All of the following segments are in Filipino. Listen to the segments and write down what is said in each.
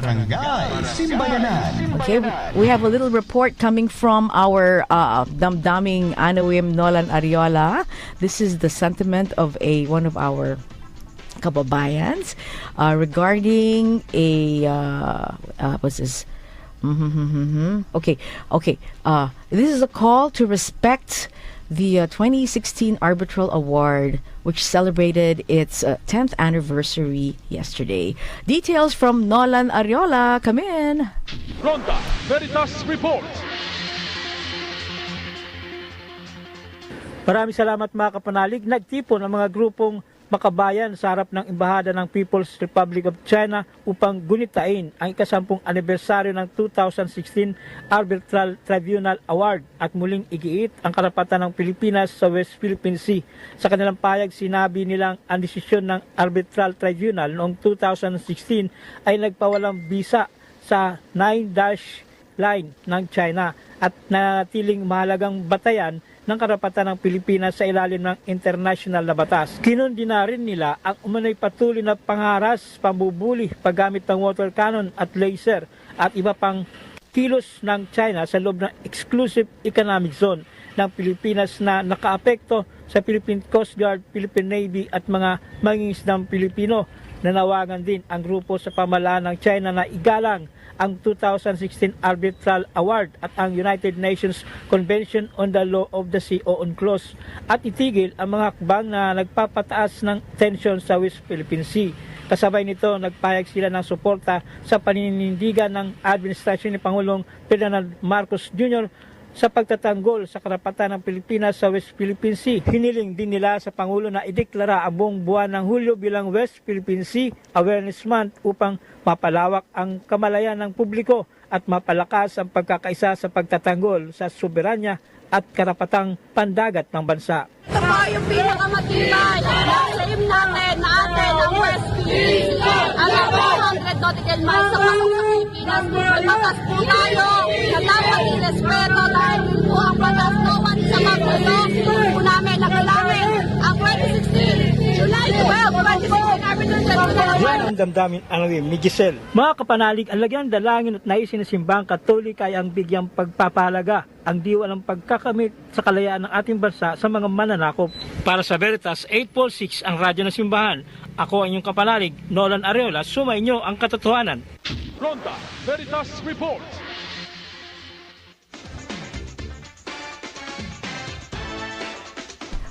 Barangay Simbayanan. Okay, we have a little report coming from our damdaming Anawim Nolan Ariola. This is the sentiment of one of our kababayans regarding what's this? Okay. This is a call to respect the 2016 Arbitral Award, which celebrated its 10th anniversary yesterday. Details from Nolan Ariola. Come in. Ronda Veritas Report. Maraming salamat mga kapanalig. Nagtipon ang mga grupong makabayan sa harap ng Embahada ng People's Republic of China upang gunitain ang ika-10 anibersaryo ng 2016 Arbitral Tribunal Award at muling igiit ang karapatan ng Pilipinas sa West Philippine Sea. Sa kanilang payag, sinabi nilang ang desisyon ng Arbitral Tribunal noong 2016 ay nagpawalang bisa sa 9-dash line ng China at nanatiling mahalagang batayan ng karapatan ng Pilipinas sa ilalim ng international na batas. Kinundina rin nila ang umano'y patuloy na pangharas, pambubuli, paggamit ng water cannon at laser at iba pang kilos ng China sa loob ng exclusive economic zone ng Pilipinas na nakaapekto sa Philippine Coast Guard, Philippine Navy at mga mangingisdang Pilipino. Nanawagan din ang grupo sa pamahalaan ng China na igalang ang 2016 Arbitral Award at ang United Nations Convention on the Law of the Sea o UNCLOS at itigil ang mga hakbang na nagpapataas ng tensyon sa West Philippine Sea. Kasabay nito, nagpayag sila ng suporta sa paninindigan ng administrasyon ni Pangulong Ferdinand Marcos Jr. sa pagtatanggol sa karapatan ng Pilipinas sa West Philippine Sea. Hiniling din nila sa Pangulo na ideklara ang buong buwan ng Hulyo bilang West Philippine Sea Awareness Month upang mapalawak ang kamalayan ng publiko at mapalakas ang pagkakaisa sa pagtatanggol sa soberanya at karapatang pandagat ng bansa. Ito po yung pinakamatibay na claim natin na atin ang West Philippine Sea. Alam po, 100 nautical miles sa pasok sa Pilipinas. May batas po tayo na dapat irespeto dahil po ang batas naman sa magulo. Po namin nakalangin ang 2016, July 12, 2016 Arbitral Tribunal Award. Yan ang damdamin Anawim ni Giselle. Mga kapanalig, ang lagyan dalangin at naisin na simbang Katolik ay ang bigyang pagpapahalaga ang diwa ng pagkakamit sa kalayaan ng ating bansa sa mga mananakop. Para sa Veritas 846, ang radyo ng simbahan, ako ang inyong kapanalig, Nolan Ariola, sumainyo ang katotohanan. Ronda Veritas Report.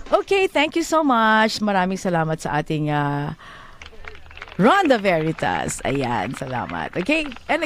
Okay, thank you so much. Maraming salamat sa ating Ronda Veritas. Ayan, salamat. Okay, and